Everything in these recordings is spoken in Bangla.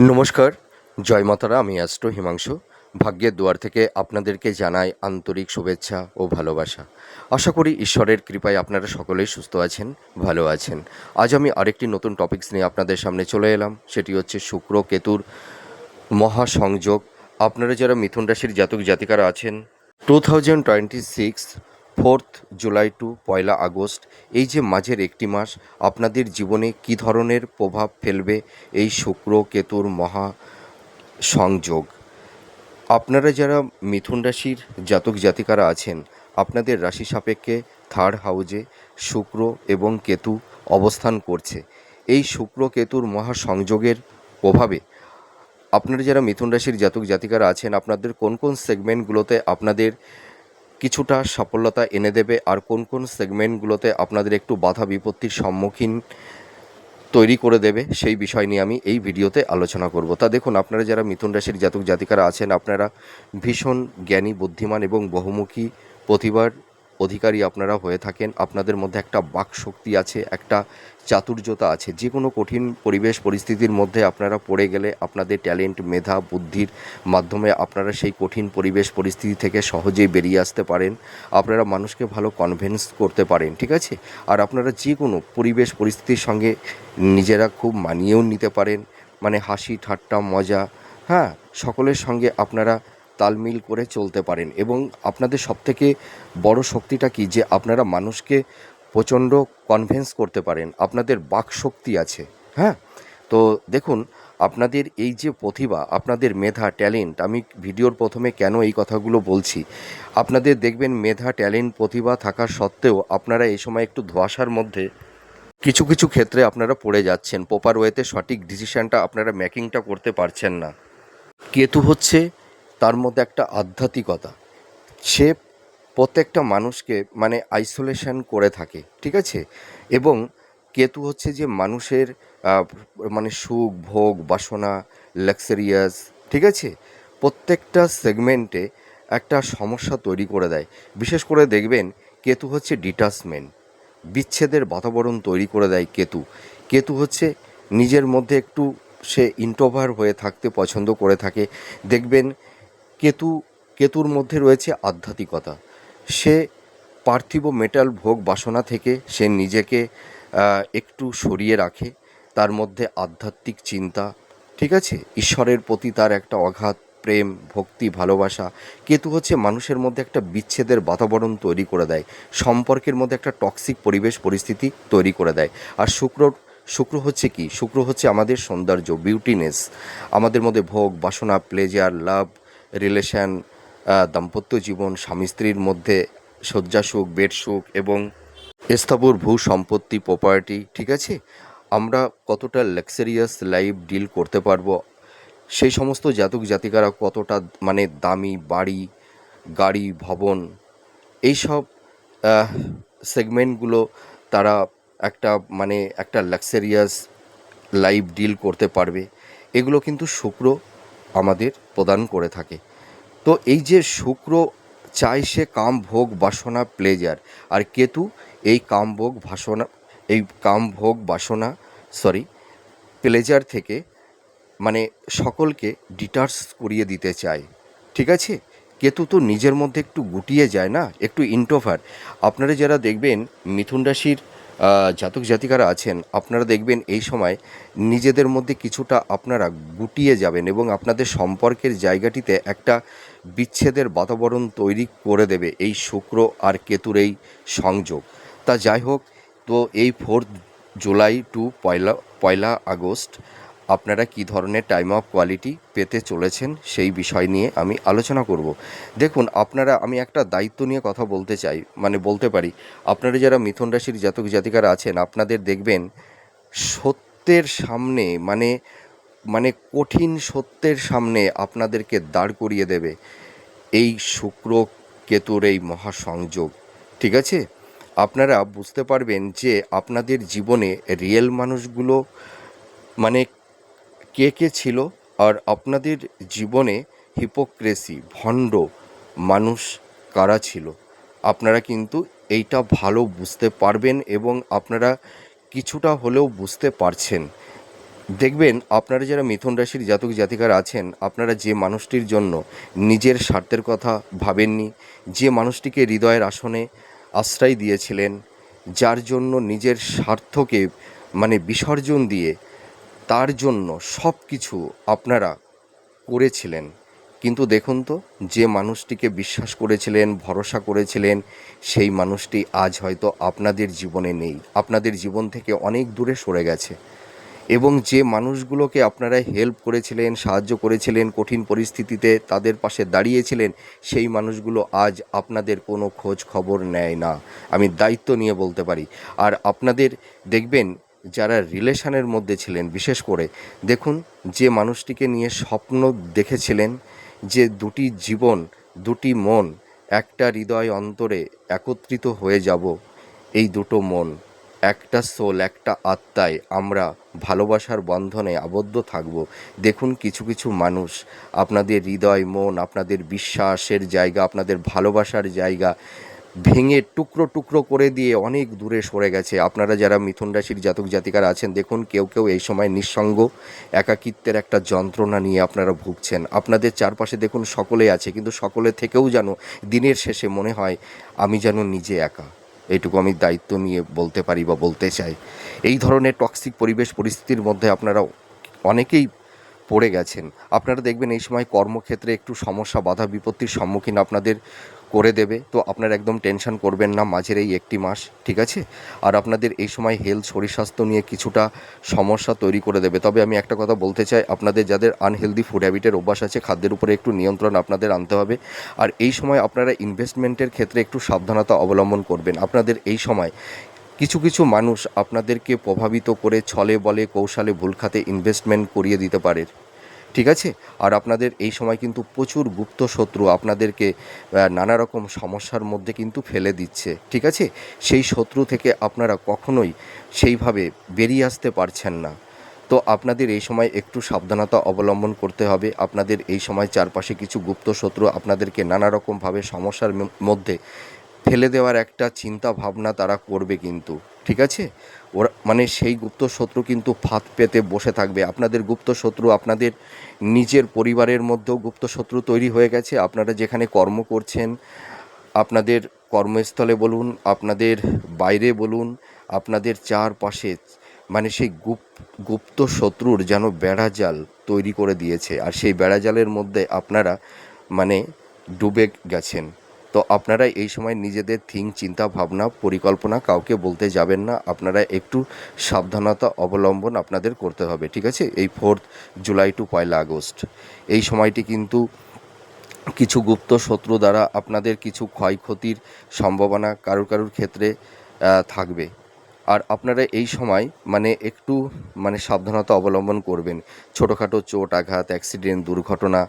নমস্কার, জয় মাতারা। আমি অ্যাস্ট্রো হিমাংশু। ভাগ্যের দুয়ার থেকে আপনাদেরকে জানাই আন্তরিক শুভেচ্ছা ও ভালোবাসা। আশা করি ঈশ্বরের কৃপায় আপনারা সকলেই সুস্থ আছেন, ভালো আছেন। আজ আমি আরেকটি নতুন টপিকস নিয়ে আপনাদের সামনে চলে এলাম। সেটি হচ্ছে শুক্র কেতুর মহাসংযোগ। আপনারা যারা মিথুন রাশির জাতক জাতিকারা আছেন, 2026 4th জুলাই টু 1 আগস্ট, এই যে মাঝের একটি মাস আপনাদের জীবনে কী ধরনের প্রভাব ফেলবে এই শুক্র কেতুর মহা সংযোগ। আপনারা যারা মিথুন রাশির জাতক জাতিকারা আছেন, আপনাদের রাশি সাপেক্ষে থার্ড হাউজে শুক্র এবং কেতু অবস্থান করছে। এই শুক্র কেতুর মহা সংযোগের প্রভাবে আপনারা যারা মিথুন রাশির জাতক জাতিকারা আছেন, আপনাদের কোন কোন সেগমেন্টগুলোতে আপনাদের কিছুটা সফলতা এনে দেবে, আর কোন কোন সেগমেন্টগুলোতে আপনাদের একটু বাধা বিপত্তির সম্মুখীন তৈরি করে দেবে, সেই বিষয় নিয়ে আমি এই ভিডিওতে আলোচনা করব। তা দেখুন, আপনারা যারা মিথুন রাশির জাতক জাতিকারা আছেন, আপনারা ভীষণ জ্ঞানী, বুদ্ধিমান এবং বহুমুখী প্রতিভার অধিকারী আপনারা হয়ে থাকেন। আপনাদের মধ্যে একটা বাক শক্তি আছে, একটা চাতুর্যতা আছে। যে কোনো কঠিন পরিবেশ পরিস্থিতির মধ্যে আপনারা পড়ে গেলে আপনাদের ট্যালেন্ট, মেধা, বুদ্ধির মাধ্যমে আপনারা সেই কঠিন পরিবেশ পরিস্থিতি থেকে সহজেই বেরিয়ে আসতে পারেন। আপনারা মানুষকে ভালো কনভিন্স করতে পারেন, ঠিক আছে। আর আপনারা যে কোনো পরিবেশ পরিস্থিতির সঙ্গে নিজেরা খুব মানিয়েও নিতে পারেন। মানে হাসি ঠাট্টা মজা, হ্যাঁ, সকলের সঙ্গে আপনারা তালমিল করে চলতে পারেন। এবং আপনাদের সবথেকে বড় শক্তিটা কি, যে আপনারা মানুষকে প্রচণ্ড কনভিন্স করতে পারেন, আপনাদের বাক শক্তি আছে। হ্যাঁ, তো দেখুন, আপনাদের এই যে প্রতিভা, আপনাদের মেধা, ট্যালেন্ট, আমি ভিডিওর প্রথমে কেন এই কথাগুলো বলছি, আপনাদের দেখবেন মেধা, ট্যালেন্ট, প্রতিভা থাকা সত্ত্বেও আপনারা এই সময় একটু ধোঁয়াশার মধ্যে কিছু কিছু ক্ষেত্রে আপনারা পড়ে যাচ্ছেন। প্রপার ওয়েতে সঠিক ডিসিশানটা আপনারা মেকিংটা করতে পারছেন না। কেতু হচ্ছে তার মধ্যে একটা আধ্যাত্মিকতা। সে প্রত্যেকটা মানুষকে মানে আইসোলেশন করে থাকে, ঠিক আছে। এবং কেতু হচ্ছে যে মানুষের মানে সুখ, ভোগ, বাসনা, লাক্সারিয়াস, ঠিক আছে, প্রত্যেকটা সেগমেন্টে একটা সমস্যা তৈরি করে দেয়। বিশেষ করে দেখবেন কেতু হচ্ছে ডিটাচমেন্ট, বিচ্ছেদের বাতাবরণ তৈরি করে দেয় কেতু। কেতু হচ্ছে নিজের মধ্যে একটু সে ইন্ট্রোভার হয়ে থাকতে পছন্দ করে থাকে। দেখবেন কেতু কেতুর মধ্যে রয়েছে আধ্যাত্মিকতা। সে পার্থিব মেটাল ভোগ বাসনা থেকে সে নিজেকে একটু সরিয়ে রাখে। তার মধ্যে আধ্যাত্মিক চিন্তা, ঠিক আছে, ঈশ্বরের প্রতি তার একটা অগাধ প্রেম, ভক্তি, ভালোবাসা। কেতু হচ্ছে মানুষের মধ্যে একটা বিচ্ছেদের বাতাবরণ তৈরি করে দেয়, সম্পর্কের মধ্যে একটা টক্সিক পরিবেশ পরিস্থিতি তৈরি করে দেয়। আর শুক্র হচ্ছে কি, শুক্র হচ্ছে আমাদের সৌন্দর্য, বিউটিনেস, আমাদের মধ্যে ভোগ বাসনা, প্লেজার, লাভ, রিলেশন, দাম্পত্য জীবন, স্বামী স্ত্রীর মধ্যে শয্যা সুখ, বেড সুখ এবং স্থাবর ভূ সম্পত্তি, প্রপার্টি, ঠিক আছে। আমরা কতটা লাক্সারিয়াস লাইফ ডিল করতে পারবো, সেই সমস্ত জাতক জাতিকারা কতটা মানে দামি বাড়ি, গাড়ি, ভবন, এইসব সেগমেন্টগুলো তারা একটা মানে একটা লাক্সারিয়াস লাইফ ডিল করতে পারবে। এগুলো কিন্তু শুক্র আমাদের প্রদান করে থাকে। তো এই যে শুক্র চায় সে কাম, ভোগ, বাসনা, প্লেজার, আর কেতু এই কাম ভোগ বাসনা, এই কাম ভোগ বাসনা, সরি, প্লেজার থেকে মানে সকলকে ডিটাচ করিয়ে দিতে চায়, ঠিক আছে। কেতু তো নিজের মধ্যে একটু গুটিয়ে যায় না, একটু ইন্ট্রোভার্ট। আপনারা যারা দেখবেন মিথুন রাশির জাতক জাতিকারা আছেন, আপনারা দেখবেন এই সময় নিজেদের মধ্যে কিছুটা আপনারা গুটিয়ে যাবেন এবং আপনাদের সম্পর্কের জায়গাটিতে একটা বিচ্ছেদের বাতাবরণ তৈরি করে দেবে এই শুক্র আর কেতুর এই সংযোগ। তা যাই হোক, তো এই 4th জুলাই টু 1 আগস্ট আপনারা কী ধরনের টাইম অফ কোয়ালিটি পেতে চলেছেন, সেই বিষয় নিয়ে আমি আলোচনা করব। দেখুন, আমি একটা দায়িত্ব নিয়ে কথা বলতে চাই, মানে বলতে পারি, আপনারা যারা মিথুন রাশির জাতক জাতিকারা আছেন, আপনাদের দেখবেন সত্যের সামনে মানে মানে কঠিন সত্যের সামনে আপনাদেরকে দাঁড় করিয়ে দেবে এই শুক্র কেতুর এই মহাসংযোগ, ঠিক আছে। আপনারা বুঝতে পারবেন যে আপনাদের জীবনে রিয়েল মানুষগুলো মানে কে কে ছিল, আর আপনাদের জীবনে হিপোক্রেসি, ভণ্ড মানুষ কারা ছিল। আপনারা কিন্তু এইটা ভালো বুঝতে পারবেন এবং আপনারা কিছুটা হলেও বুঝতে পারছেন। দেখবেন আপনারা যারা মিথুন রাশির জাতক জাতিকারা আছেন, আপনারা যে মানুষটির জন্য নিজের স্বার্থের কথা ভাবেননি, যে মানুষটিকে হৃদয়ের আসনে আশ্রয় দিয়েছিলেন, যার জন্য নিজের স্বার্থকে বিসর্জন দিয়ে তার জন্য সব কিছু আপনারা করেছিলেন, কিন্তু দেখুন তো, যে মানুষটিকে বিশ্বাস করেছিলেন, ভরসা করেছিলেন, সেই মানুষটি আজ হয়তো আপনাদের জীবনে নেই, আপনাদের জীবন থেকে অনেক দূরে সরে গেছে। এবং যে মানুষগুলোকে আপনারা হেল্প করেছিলেন, সাহায্য করেছিলেন, কঠিন পরিস্থিতিতে তাদের পাশে দাঁড়িয়েছিলেন, সেই মানুষগুলো আজ আপনাদের কোনো খোঁজ খবর নেয় না, আমি দায়িত্ব নিয়ে বলতে পারি। আর আপনাদের দেখবেন যারা রিলেশনের মধ্যে ছিলেন, বিশেষ করে দেখুন, যে মানুষটিকে নিয়ে স্বপ্ন দেখেছিলেন, যে দুটি জীবন, দুটি মন, একটা হৃদয় অন্তরে একত্রিত হয়ে যাব, এই দুটো মন, একটা সোল, একটা আত্মায় আমরা ভালোবাসার বন্ধনে আবদ্ধ থাকব। দেখুন, কিছু কিছু মানুষ আপনাদের হৃদয়, মন, আপনাদের বিশ্বাসের জায়গা, আপনাদের ভালোবাসার জায়গা ভেঙে টুকরো টুকরো করে দিয়ে অনেক দূরে সরে গেছে। আপনারা যারা মিথুন রাশির জাতক জাতিকারা আছেন, দেখুন কেউ কেউ এই সময় নিঃসঙ্গ, একাকিত্বের একটা যন্ত্রণা নিয়ে আপনারা ভুগছেন। আপনাদের চারপাশে দেখুন সকলেই আছে, কিন্তু সকলে থেকেও যেন দিনের শেষে মনে হয় আমি যেন নিজে একা। এইটুকু আমি দায়িত্ব নিয়ে বলতে পারি বা বলতে চাই। এই ধরনের টক্সিক পরিবেশ পরিস্থিতির মধ্যে আপনারা অনেকেই পড়ে গেছেন। আপনারা দেখবেন এই সময় কর্মক্ষেত্রে একটু সমস্যা, বাধা বিপত্তির সম্মুখীন আপনাদের করে দেবে। তো আপনারা একদম টেনশন করবেন না মাঝের এই একটি মাস, ঠিক আছে? আর আপনাদের এই সময় হেলথ, শরীর স্বাস্থ্য নিয়ে কিছুটা সমস্যা তৈরি করে দেবে। তবে আমি একটা কথা বলতে চাই, আপনাদের যাদের আনহেলদি ফুড হ্যাবিটের অভ্যাস আছে, খাদ্যের উপরে একটু নিয়ন্ত্রণ আপনাদের আনতে হবে। আর এই সময় আপনারা ইনভেস্টমেন্টের ক্ষেত্রে একটু সাবধানতা অবলম্বন করবেন। আপনাদের এই সময় কিছু কিছু মানুষ আপনাদেরকে প্রভাবিত করে ছলে বলে কৌশলে ভুল খাতে ইনভেস্টমেন্ট করিয়ে দিতে পারে, ঠিক আছে? আর আপনাদের এই সময় কিন্তু প্রচুর গুপ্ত শত্রু আপনাদেরকে নানা রকম সমস্যার মধ্যে কিন্তু ফেলে দিচ্ছে, ঠিক আছে? সেই শত্রু থেকে আপনারা কখনোই সেইভাবে বেরিয়ে আসতে পারছেন না। তো আপনাদের এই সময় একটু সাবধানতা অবলম্বন করতে হবে। আপনাদের এই সময় চারপাশে কিছু গুপ্ত শত্রু আপনাদেরকে নানা রকমভাবে সমস্যার মধ্যে ফেলে দেওয়ার একটা চিন্তা ভাবনা তারা করবে কিন্তু, ঠিক আছে? ওরা সেই গুপ্ত শত্রু কিন্তু ফাঁদ পেতে বসে থাকবে। আপনাদের গুপ্ত শত্রু আপনাদের নিজের পরিবারের মধ্যেও গুপ্ত শত্রু তৈরি হয়ে গেছে। আপনারা যেখানে কর্ম করছেন, আপনাদের কর্মস্থলে বলুন, আপনাদের বাইরে বলুন, আপনাদের চারপাশে সেই গুপ্ত শত্রুর যেন বেড়াজাল তৈরি করে দিয়েছে। আর সেই বেড়াজালের মধ্যে আপনারা মানে ডুবে গেছেন। তো আপনারা এই সময় নিজেদের চিন্তা ভাবনা পরিকল্পনা কাউকে বলতে যাবেন না। আপনারা একটু সাবধানতা অবলম্বন আপনাদের করতে হবে, ঠিক আছে? এই 4 জুলাই টু 1 আগস্ট এই সময়টি কিন্তু কিছু গুপ্ত শত্রু দ্বারা আপনাদের কিছু ক্ষয়ক্ষতির সম্ভাবনা কারুর কারুর ক্ষেত্রে থাকবে। আর আপনারা এই সময় একটু সাবধানতা অবলম্বন করবেন। ছোটোখাটো চোট আঘাত, অ্যাক্সিডেন্ট, দুর্ঘটনা,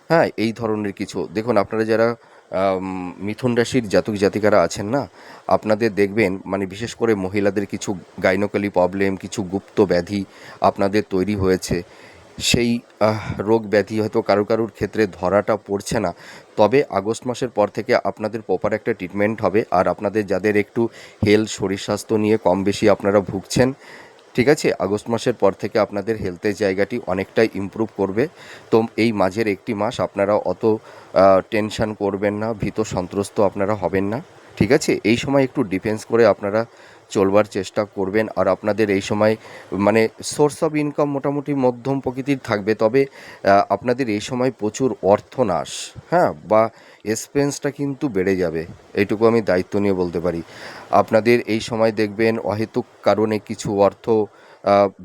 হ্যাঁ, এই ধরনের কিছু দেখুন। আপনারা যারা মিথুন রাশির জাতক জাতিকারা আছেন না, আপনাদের দেখবেন বিশেষ করে মহিলাদের কিছু গাইনোকলি প্রবলেম, কিছু গুপ্ত ব্যাধি আপনাদের তৈরি হয়েছে। সেই রোগ ব্যাধি হয়তো কারুর ক্ষেত্রে ধরাটা পড়ছে না, তবে আগস্ট মাসের পর থেকে আপনাদের প্রপার একটা ট্রিটমেন্ট হবে। আর আপনাদের যাদের একটু হেলথ, শরীর স্বাস্থ্য নিয়ে কম বেশি আপনারা ভুগছেন, ঠিক আছে, আগস্ট মাসের পর থেকে আপনাদের হেলথের জায়গাটি অনেকটাই ইমপ্রুভ করবে। তো এই মাঝের একটি মাস আপনারা অত টেনশন করবেন না, ভীত সন্ত্রস্ত আপনারা হবেন না, ঠিক আছে? এই সময় একটু ডিফেন্স করে আপনারা চলবার চেষ্টা করবেন। আর আপনাদের এই সময় সোর্স অফ ইনকাম মোটামুটি মধ্যম প্রকৃতির থাকবে, তবে আপনাদের এই সময় প্রচুর অর্থনাশ, হ্যাঁ, বা এক্সপেন্সটা কিন্তু বেড়ে যাবে, এইটুকু আমি দায়িত্ব নিয়ে বলতে পারি। আপনাদের এই সময় দেখবেন অহেতুক কারণে কিছু অর্থ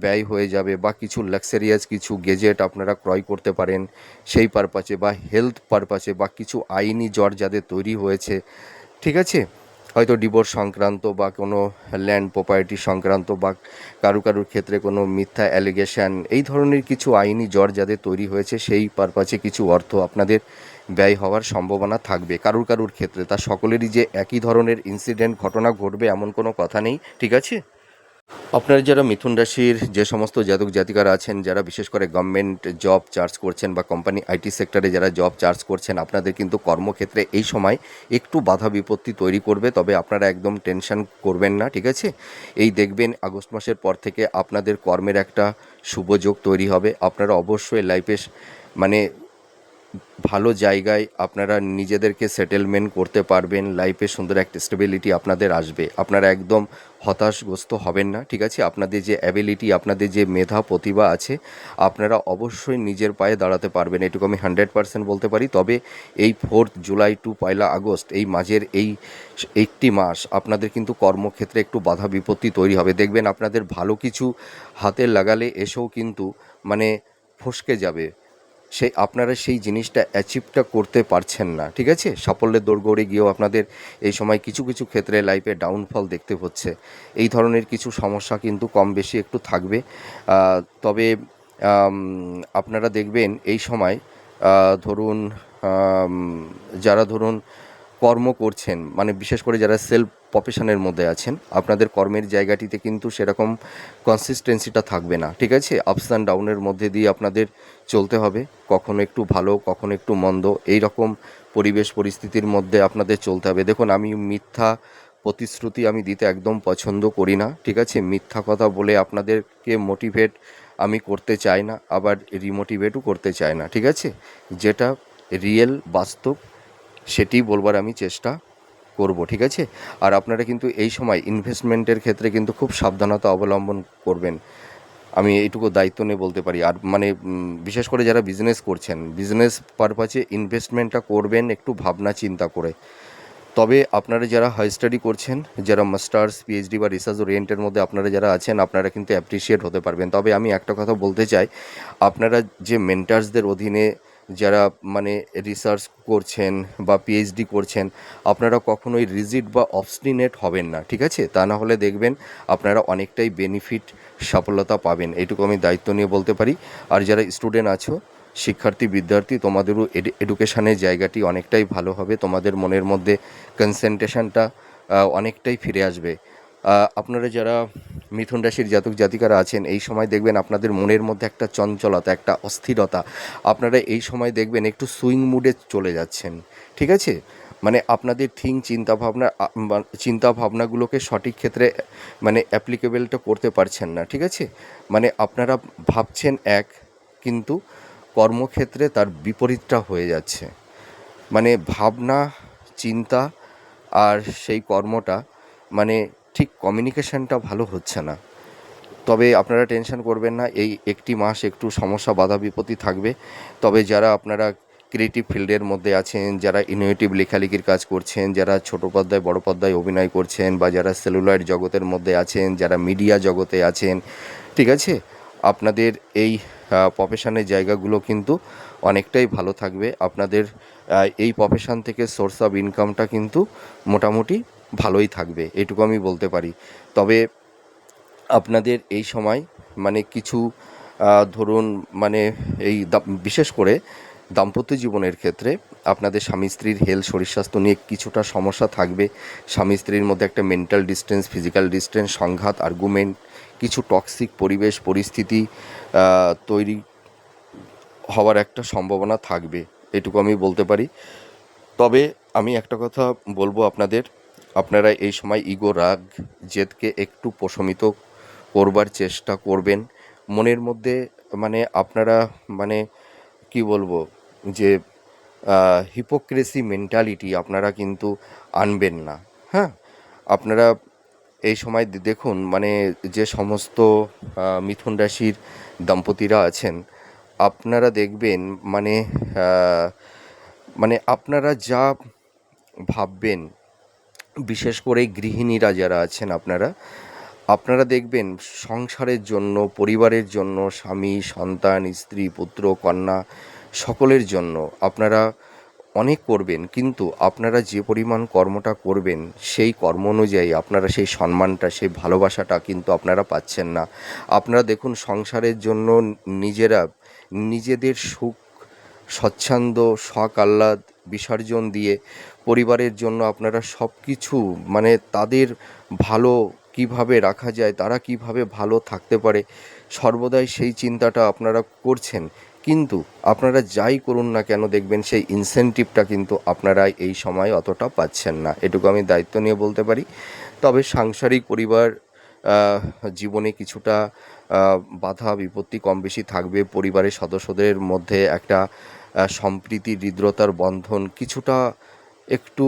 ব্যয় হয়ে যাবে, বা কিছু লাক্সারিয়াস কিছু গেজেট আপনারা ক্রয় করতে পারেন সেই পারপাসে, বা হেলথ পারপাসে, বা কিছু আইনি জট যাদের তৈরি হয়েছে, ঠিক আছে, হয়তো ডিভোর্স সংক্রান্ত বা কোনো ল্যান্ড প্রপার্টি সংক্রান্ত, বা কারুর ক্ষেত্রে কোনো মিথ্যা অ্যালিগেশন, এই ধরনের কিছু আইনি জট যাদের তৈরি হয়েছে, সেই পারপাসে কিছু অর্থ আপনাদের ব্যয় হওয়ার সম্ভাবনা থাকবে কারুর ক্ষেত্রে। তা সকলেরই যে একই ধরনের ইনসিডেন্ট ঘটনা ঘটবে এমন কোনো কথা নেই, ঠিক আছে? আপনারা যারা মিথুন রাশির যে সমস্ত জাতক জাতিকারা আছেন, যারা বিশেষ করে গভর্নমেন্ট জব চার্জ করছেন বা কোম্পানি আইটি সেক্টরে যারা জব চার্জ করছেন, আপনাদের কিন্তু কর্মক্ষেত্রে এই সময় একটু বাধা বিপত্তি তৈরি করবে, তবে আপনারা একদম টেনশন করবেন না, ঠিক আছে? এই দেখবেন আগস্ট মাসের পর থেকে আপনাদের কর্মের একটা শুভযোগ তৈরি হবে। আপনারা অবশ্যই লাইফে মানে ভালো জায়গায় আপনারা নিজেদেরকে সেটেলমেন্ট করতে পারবেন। লাইফে সুন্দর একটা স্টেবিলিটি আপনাদের আসবে। আপনারা একদম হতাশগ্রস্ত হবেন না, ঠিক আছে? আপনাদের যে অ্যাবিলিটি, আপনাদের যে মেধা প্রতিভা আছে, আপনারা অবশ্যই নিজের পায়ে দাঁড়াতে পারবেন, এটুকু আমি 100% বলতে পারি। তবে এই 4 জুলাই টু 1 আগস্ট এই মাঝের এই একটি মাস আপনাদের কিন্তু কর্মক্ষেত্রে একটু বাধা বিপত্তি তৈরি হবে। দেখবেন আপনাদের ভালো কিছু হাতে লাগালে এসেও কিন্তু মানে ফসকে যাবে, আপনারা সেই জিনিসটা অ্যাচিভটা করতে পারছেন না, ঠিক আছে? সাফল্যের দোরগোড়ে গিয়েও আপনাদের এই সময় কিছু কিছু ক্ষেত্রে লাইফে ডাউনফল দেখতে হচ্ছে। এই ধরনের কিছু সমস্যা কিন্তু কম বেশি একটু থাকবে। তবে আম, আপনারা দেখবেন এই সময় ধরুন আম, যারা ধরুন কর্ম করছেন, মানে বিশেষ করে যারা সেলফ প্রফেশনের মধ্যে আছেন, আপনাদের কর্মের জায়গাটিতে কিন্তু সেরকম কনসিস্টেন্সিটা থাকবে না, ঠিক আছে? আপস অ্যান্ড ডাউনের মধ্যে দিয়ে আপনাদের চলতে হবে। কখনো একটু ভালো, কখনো একটু মন্দ, এই রকম পরিবেশ পরিস্থিতির মধ্যে আপনাদের চলতে হবে। দেখুন, আমি মিথ্যা প্রতিশ্রুতি আমি দিতে একদম পছন্দ করি না, ঠিক আছে? মিথ্যা কথা বলে আপনাদেরকে মোটিভেট আমি করতে চাই না, আবার রিমোটিভেটও করতে চাই না, ঠিক আছে? যেটা রিয়েল বাস্তব সেটিই বলবার আমি চেষ্টা করব, ঠিক আছে? আর আপনারা কিন্তু এই সময় ইনভেস্টমেন্টের ক্ষেত্রে কিন্তু খুব সাবধানতা অবলম্বন করবেন, আমি এইটুকু দায়িত্ব নিয়ে বলতে পারি। আর মানে বিশেষ করে যারা বিজনেস করছেন, বিজনেস পারপাসে ইনভেস্টমেন্টটা করবেন একটু ভাবনা চিন্তা করে। তবে আপনারা যারা হাই স্টাডি করছেন, যারা মাস্টার্স পিএইচডি বা রিসার্চ ওরিয়েন্টের মধ্যে আপনারা যারা আছেন, আপনারা কিন্তু অ্যাপ্রিসিয়েট হতে পারবেন। তবে আমি একটা কথা বলতে চাই, আপনারা যে মেন্টার্সদের অধীনে যারা মানে রিসার্চ করছেন বা পিএইচডি করছেন, আপনারা কখনোই রিজিড বা অবস্টিনেট হবেন না, ঠিক আছে? তা না হলে দেখবেন আপনারা অনেকটাই বেনিফিট, সফলতা পাবেন, এইটুকু আমি দায়িত্ব নিয়ে বলতে পারি। আর যারা স্টুডেন্ট আছো, শিক্ষার্থী বিদ্যার্থী, তোমাদেরও এডুকেশনের জায়গাটি অনেকটাই ভালো হবে। তোমাদের মনের মধ্যে কনসেন্ট্রেশনটা অনেকটাই ফিরে আসবে। আপনারা যারা মিথুন রাশির জাতক জাতিকারা আছেন, এই সময় দেখবেন আপনাদের মনের মধ্যে একটা চঞ্চলতা, একটা অস্থিরতা, আপনারা এই সময় দেখবেন একটু সুইং মুডে চলে যাচ্ছেন, ঠিক আছে? মানে আপনাদের চিন্তাভাবনাগুলোকে সঠিক ক্ষেত্রে মানে অ্যাপ্লিকেবলটা করতে পারছেন না, ঠিক আছে? মানে আপনারা ভাবছেন এক, কিন্তু কর্মক্ষেত্রে তার বিপরীতটা হয়ে যাচ্ছে। মানে ভাবনা, চিন্তা আর সেই কর্মটা মানে ঠিক কমিউনিকেশনটা ভালো হচ্ছে না। তবে আপনারা টেনশন করবেন না, এই একটি মাস একটু সমস্যা বাধা বিপত্তি থাকবে। তবে যারা আপনারা ক্রিয়েটিভ ফিল্ডের মধ্যে আছেন, যারা ইনোভেটিভ লেখালেখির কাজ করছেন, যারা ছোটো পর্দায় বড় পর্দায় অভিনয় করছেন, বা যারা সেলুলয়েড জগতের মধ্যে আছেন, যারা মিডিয়া জগতে আছেন, ঠিক আছে? আপনাদের এই প্রফেশনের জায়গাগুলো কিন্তু অনেকটাই ভালো থাকবে। আপনাদের এই প্রফেশন থেকে সোর্স অফ ইনকামটা কিন্তু মোটামুটি ভালোই থাকবে, এটুকু আমি বলতে পারি। তবে আপনাদের এই সময় মানে কিছু ধরুন মানে বিশেষ করে দাম্পত্য জীবনের ক্ষেত্রে আপনাদের স্বামী স্ত্রীর হেলথ, শরীর স্বাস্থ্য নিয়ে কিছুটা সমস্যা থাকবে। স্বামী স্ত্রীর মধ্যে একটা মেন্টাল ডিস্টেন্স, ফিজিক্যাল ডিস্টেন্স, সংঘাত, আর্গুমেন্ট, কিছু টক্সিক পরিবেশ পরিস্থিতি তৈরি হওয়ার একটা সম্ভাবনা থাকবে, এটুকু আমি বলতে পারি। তবে আমি একটা কথা বলবো আপনাদের, আপনারা এই সময় ইগো, রাগ, জেদকে একটু প্রশমিত করবার চেষ্টা করবেন। মনের মধ্যে মানে আপনারা মানে কি বলবো যে হিপোক্রেসি মেন্টালিটি আপনারা কিন্তু আনবেন না, হ্যাঁ? আপনারা এই সময় দেখুন মানে যে সমস্ত মিথুন রাশির দম্পতিরা আছেন, আপনারা দেখবেন মানে মানে আপনারা যা ভাববেন, বিশেষ করে গৃহিণীরা যারা আছেন, আপনারা দেখবেন সংসারের জন্য, পরিবারের জন্য, স্বামী, সন্তান, স্ত্রী, পুত্র, কন্যা, সকলের জন্য আপনারা অনেক করবেন, কিন্তু আপনারা যে পরিমাণ কর্মটা করবেন সেই কর্ম অনুযায়ী আপনারা সেই সম্মানটা, সেই ভালোবাসাটা কিন্তু আপনারা পাচ্ছেন না। আপনারা দেখুন সংসারের জন্য নিজেরা নিজেদের সুখ, স্বচ্ছন্দ্য, শখ আহ্লাদ বিসর্জন দিয়ে পরিবারের জন্য আপনারা সব কিছু মানে তাদের ভালো কীভাবে রাখা যায়, তারা কীভাবে ভালো থাকতে পারে, সর্বদাই সেই চিন্তাটা আপনারা করছেন। কিন্তু আপনারা যাই করুন না কেন, দেখবেন সেই ইনসেনটিভটা কিন্তু আপনারা এই সময় অতটা পাচ্ছেন না, এটুকু আমি দায়িত্ব নিয়ে বলতে পারি। তবে সাংসারিক পরিবার জীবনে কিছুটা বাধা বিপত্তি কম বেশি থাকবে। পরিবারের সদস্যদের মধ্যে একটা সম্প্রীতি হৃদ্রতার বন্ধন কিছুটা একটু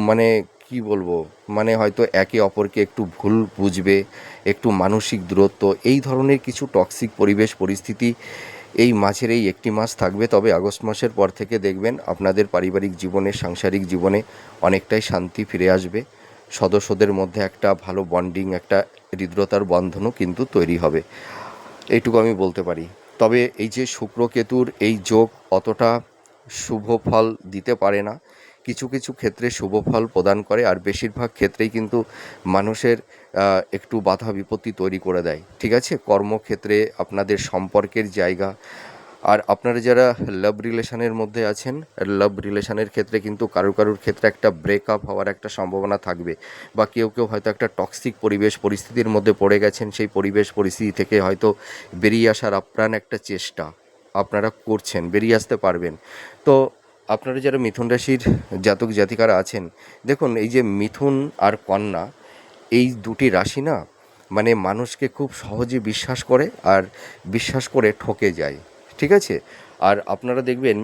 মানে কি বলবো, মানে হয়তো একে অপরকে একটু ভুল বুঝবে, একটু মানসিক দূরত্ব, এই ধরনের কিছু টক্সিক পরিবেশ পরিস্থিতি এই মাঝের এই একটি মাস থাকবে। তবে আগস্ট মাসের পর থেকে দেখবেন আপনাদের পারিবারিক জীবনে, সাংসারিক জীবনে অনেকটাই শান্তি ফিরে আসবে। সদস্যদের মধ্যে একটা ভালো বন্ডিং, একটা হৃদ্রতার বন্ধনও কিন্তু তৈরি হবে, এইটুকু আমি বলতে পারি। তবে এই যে শুক্র কেতুর এই যোগ অতটা শুভ ফল দিতে পারে না, কিছু কিছু ক্ষেত্রে শুভ ফল প্রদান করে, আর বেশিরভাগ ক্ষেত্রেই কিন্তু মানুষের একটু বাধা বিপত্তি তৈরি করে দেয়। ঠিক আছে, কর্মক্ষেত্রে, আপনাদের সম্পর্কের জায়গা, আর আপনারা যারা লাভ রিলেশনের মধ্যে আছেন, লাভ রিলেশনের ক্ষেত্রে কিন্তু কারুর ক্ষেত্রে একটা ব্রেকআপ হওয়ার একটা সম্ভাবনা থাকবে, বা কেউ হয়তো একটা টক্সিক পরিবেশ পরিস্থিতির মধ্যে পড়ে গেছেন। সেই পরিবেশ পরিস্থিতি থেকে হয়তো বেরিয়ে আসার আপ্রাণ একটা চেষ্টা আপনারা করছেন, বেরিয়ে আসতে পারবেন। তো আপনারা যারা মিথুন রাশির জাতক জাতিকারা আছেন, দেখুন এই যে মিথুন আর কন্যা, এই দুটি রাশি না, মানে মানুষকে খুব সহজে বিশ্বাস করে, আর বিশ্বাস করে ঠকে যায়। ঠিক আছে, আর আপনারা দেখবেন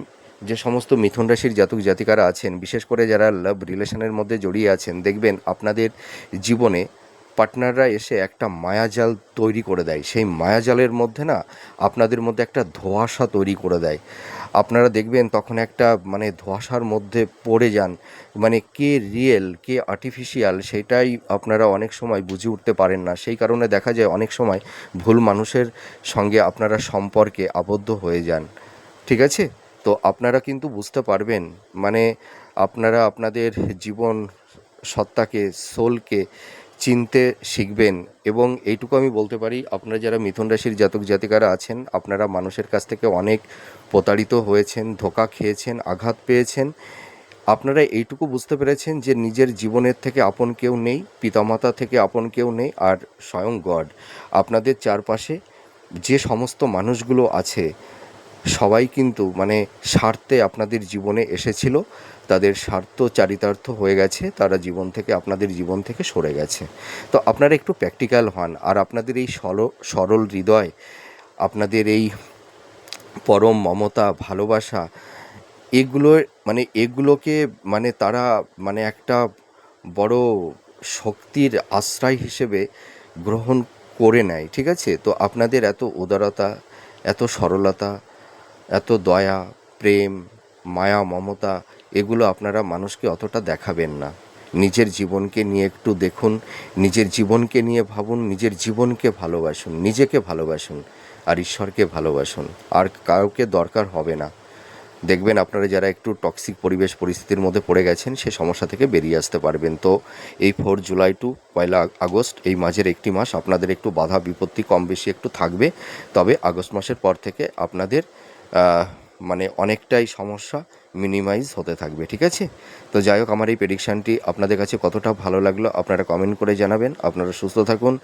যে সমস্ত মিথুন রাশির জাতক জাতিকারা আছেন, বিশেষ করে যারা লাভ রিলেশনের মধ্যে জড়িয়ে আছেন, দেখবেন আপনাদের জীবনে পার্টনাররা এসে একটা মায়াজাল তৈরি করে দেয়। সেই মায়াজালের মধ্যে না আপনাদের মধ্যে একটা ধোঁয়াশা তৈরি করে দেয়। আপনারা দেখবেন তখন একটা মানে ধোঁয়াশার মধ্যে পড়ে যান, মানে কে রিয়েল কে আর্টিফিশিয়াল সেটাই আপনারা অনেক সময় বুঝে উঠতে পারেন না। সেই কারণে দেখা যায় অনেক সময় ভুল মানুষের সঙ্গে আপনারা সম্পর্কে আবদ্ধ হয়ে যান। ঠিক আছে, তো আপনারা কিন্তু বুঝতে পারবেন, মানে আপনারা আপনাদের জীবন সত্তাকে, সোলকে চিনতে শিখবেন। এবং এইটুকু আমি বলতে পারি, আপনারা যারা মিথুন রাশির জাতক জাতিকারা আছেন, আপনারা মানুষের কাছ থেকে অনেক প্রতারিত হয়েছেন, ধোঁকা খেয়েছেন, আঘাত পেয়েছেন। আপনারা এইটুকু বুঝতে পেরেছেন যে নিজের জীবনের থেকে আপন কেউ নেই, পিতামাতা থেকে আপন কেউ নেই, আর স্বয়ং গড আপনাদের চারপাশে যে সমস্ত মানুষগুলো আছে সবাই কিন্তু মানে স্বার্থে আপনাদের জীবনে এসেছিল, তাদের স্বার্থ চারিতার্থ হয়ে গেছে, তারা জীবন থেকে, আপনাদের জীবন থেকে সরে গেছে। তো আপনারা একটু প্র্যাকটিক্যাল হন, আর আপনাদের এই সরল হৃদয়, আপনাদের এই পরম মমতা, ভালোবাসা, এগুলো মানে এগুলোকে মানে তারা মানে একটা বড় শক্তির আশ্রয় হিসেবে গ্রহণ করে নেয়। ঠিক আছে, তো আপনাদের এত উদারতা, এত সরলতা, এত দয়া, প্রেম, মায়া, মমতা, এগুলো আপনারা মানুষকে অতটা দেখাবেন না। নিজের জীবনকে নিয়ে একটু দেখুন, নিজের জীবনকে নিয়ে ভাবুন, নিজের জীবনকে ভালোবাসুন, নিজেকে ভালোবাসুন, আর ঈশ্বরকে ভালোবাসুন। আর কাউকে দরকার হবে না। দেখবেন আপনারা যারা একটু টক্সিক পরিবেশ পরিস্থিতির মধ্যে পড়ে গেছেন, সে সমস্যা থেকে বেরিয়ে আসতে পারবেন। তো এই 4 জুলাই টু 1 আগস্ট, এই মাঝের একটি মাস আপনাদের একটু বাধা বিপত্তি কম বেশি একটু থাকবে। তবে আগস্ট মাসের পর থেকে আপনাদের মানে অনেকটাই সমস্যা মিনিমাইজ হতে থাকবে। ঠিক আছে, তো যাই হোক, আমার এই প্রেডিকশানটি আপনাদের কাছে কতটা ভালো লাগলো আপনারা কমেন্ট করে জানাবেন। আপনারা সুস্থ থাকুন,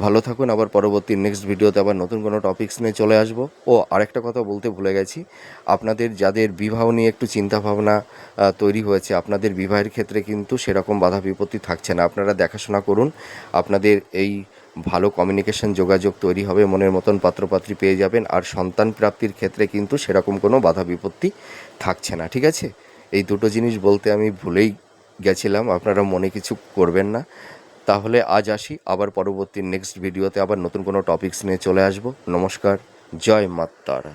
ভালো থাকুন। আবার পরবর্তী নেক্সট ভিডিওতে আবার নতুন কোনো টপিকস নিয়ে চলে আসবো। ও আরেকটা কথা বলতে ভুলে গেছি, আপনাদের যাদের বিবাহ নিয়ে একটু চিন্তাভাবনা তৈরি হয়েছে, আপনাদের বিবাহের ক্ষেত্রে কিন্তু সেরকম বাধা বিপত্তি থাকছে না। আপনারা দেখাশোনা করুন, আপনাদের এই ভালো কমিউনিকেশন যোগাযোগ তৈরি হবে, মনের মতন পাত্রপাত্রী পেয়ে যাবেন, আর সন্তান প্রাপ্তির ক্ষেত্রে কিন্তু সেরকম কোনো বাধা বিপত্তি থাকছে না। ঠিক আছে, এই দুটো জিনিস বলতে আমি ভুলেই গেছিলাম, আপনারা মনে কিছু করবেন না। তাহলে আজ আসি, আবার পরবর্তী নেক্সট ভিডিওতে আবার নতুন কোনো টপিকস নিয়ে চলে আসব। নমস্কার, জয় মা তারা।